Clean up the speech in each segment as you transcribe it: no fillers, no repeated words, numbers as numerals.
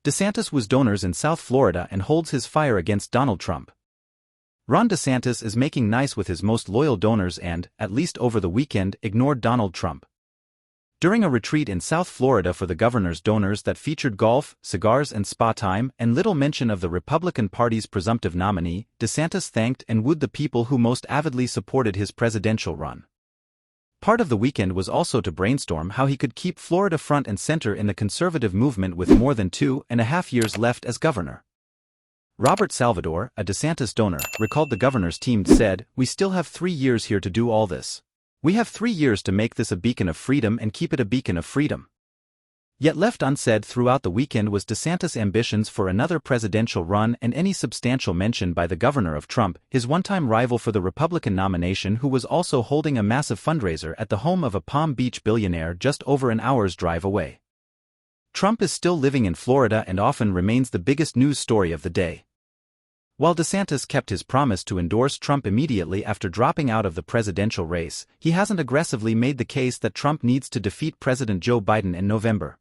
DeSantis woos donors in South Florida and holds his fire against Donald Trump. Ron DeSantis is making nice with his most loyal donors and, at least over the weekend, ignored Donald Trump. During a retreat in South Florida for the governor's donors that featured golf, cigars and spa time, and little mention of the Republican Party's presumptive nominee, DeSantis thanked and wooed the people who most avidly supported his presidential run. Part of the weekend was also to brainstorm how he could keep Florida front and center in the conservative movement with more than 2.5 years left as governor. Robert Salvador, a DeSantis donor, recalled the governor's team said, "We still have 3 years here to do all this. We have 3 years to make this a beacon of freedom and keep it a beacon of freedom." Yet left unsaid throughout the weekend was DeSantis' ambitions for another presidential run and any substantial mention by the governor of Trump, his one-time rival for the Republican nomination, who was also holding a massive fundraiser at the home of a Palm Beach billionaire just over an hour's drive away. Trump is still living in Florida and often remains the biggest news story of the day. While DeSantis kept his promise to endorse Trump immediately after dropping out of the presidential race, he hasn't aggressively made the case that Trump needs to defeat President Joe Biden in November.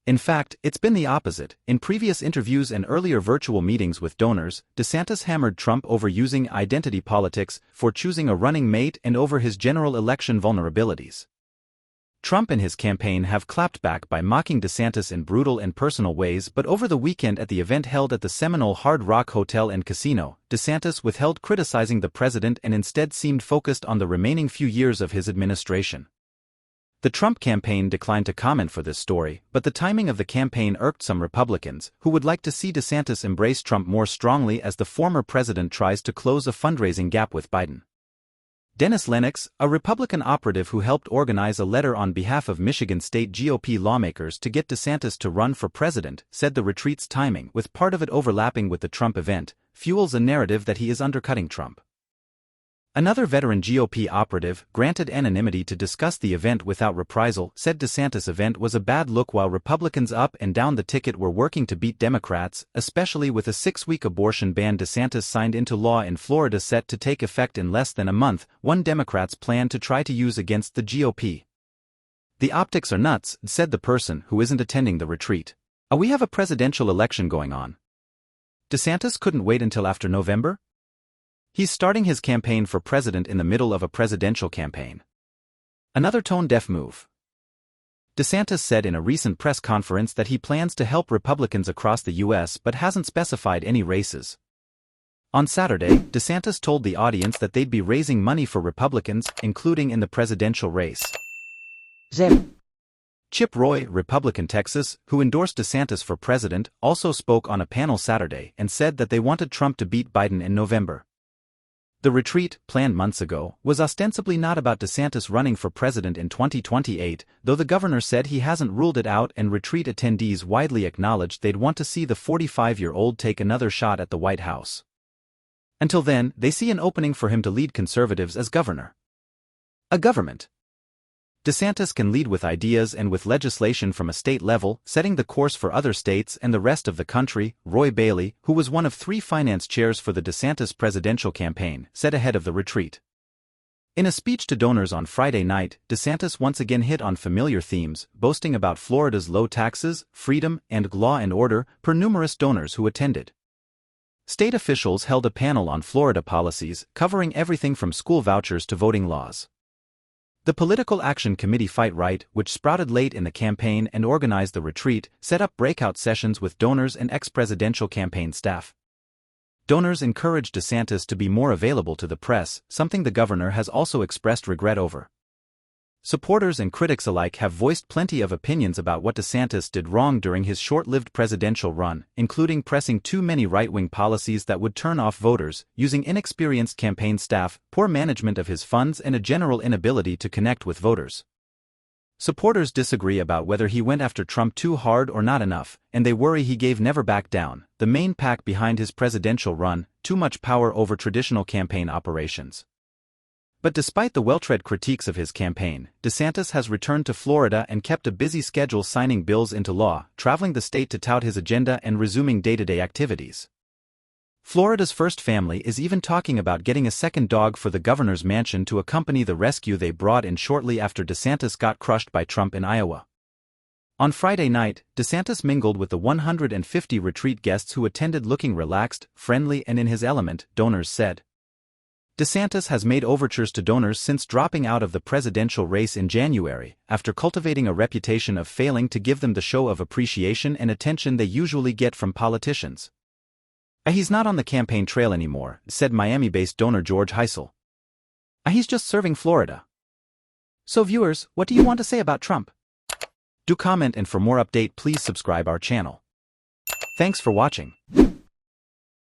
In fact, it's been the opposite. In previous interviews and earlier virtual meetings with donors, DeSantis hammered Trump over using identity politics for choosing a running mate and over his general election vulnerabilities. Trump and his campaign have clapped back by mocking DeSantis in brutal and personal ways, but over the weekend at the event held at the Seminole Hard Rock Hotel and Casino, DeSantis withheld criticizing the president and instead seemed focused on the remaining few years of his administration. The Trump campaign declined to comment for this story, but the timing of the campaign irked some Republicans, who would like to see DeSantis embrace Trump more strongly as the former president tries to close a fundraising gap with Biden. Dennis Lennox, a Republican operative who helped organize a letter on behalf of Michigan state GOP lawmakers to get DeSantis to run for president, said the retreat's timing, with part of it overlapping with the Trump event, fuels a narrative that he is undercutting Trump. Another veteran GOP operative, granted anonymity to discuss the event without reprisal, said DeSantis' event was a bad look while Republicans up and down the ticket were working to beat Democrats, especially with a 6-week abortion ban DeSantis signed into law in Florida set to take effect in less than a month, one Democrats plan to try to use against the GOP. "The optics are nuts," said the person who isn't attending the retreat. We have a presidential election going on. DeSantis couldn't wait until after November? He's starting his campaign for president in the middle of a presidential campaign. Another tone-deaf move. DeSantis said in a recent press conference that he plans to help Republicans across the U.S. but hasn't specified any races. On Saturday, DeSantis told the audience that they'd be raising money for Republicans, including in the presidential race. Chip Roy, Republican Texas, who endorsed DeSantis for president, also spoke on a panel Saturday and said that they wanted Trump to beat Biden in November. The retreat, planned months ago, was ostensibly not about DeSantis running for president in 2028, though the governor said he hasn't ruled it out, and retreat attendees widely acknowledged they'd want to see the 45-year-old take another shot at the White House. Until then, they see an opening for him to lead conservatives as governor. A government. DeSantis can lead with ideas and with legislation from a state level, setting the course for other states and the rest of the country, Roy Bailey, who was one of 3 finance chairs for the DeSantis presidential campaign, said ahead of the retreat. In a speech to donors on Friday night, DeSantis once again hit on familiar themes, boasting about Florida's low taxes, freedom, and law and order, per numerous donors who attended. State officials held a panel on Florida policies, covering everything from school vouchers to voting laws. The Political Action Committee Fight Right, which sprouted late in the campaign and organized the retreat, set up breakout sessions with donors and ex-presidential campaign staff. Donors encouraged DeSantis to be more available to the press, something the governor has also expressed regret over. Supporters and critics alike have voiced plenty of opinions about what DeSantis did wrong during his short-lived presidential run, including pressing too many right-wing policies that would turn off voters, using inexperienced campaign staff, poor management of his funds, and a general inability to connect with voters. Supporters disagree about whether he went after Trump too hard or not enough, and they worry he gave "never back down," the main pack behind his presidential run, too much power over traditional campaign operations. But despite the well-tread critiques of his campaign, DeSantis has returned to Florida and kept a busy schedule signing bills into law, traveling the state to tout his agenda and resuming day-to-day activities. Florida's first family is even talking about getting a second dog for the governor's mansion to accompany the rescue they brought in shortly after DeSantis got crushed by Trump in Iowa. On Friday night, DeSantis mingled with the 150 retreat guests who attended looking relaxed, friendly and in his element, donors said. DeSantis has made overtures to donors since dropping out of the presidential race in January, after cultivating a reputation of failing to give them the show of appreciation and attention they usually get from politicians. He's not on the campaign trail anymore, said Miami-based donor George Heisel. He's just serving Florida. So viewers, what do you want to say about Trump? Do comment, and for more update please subscribe our channel. Thanks for watching.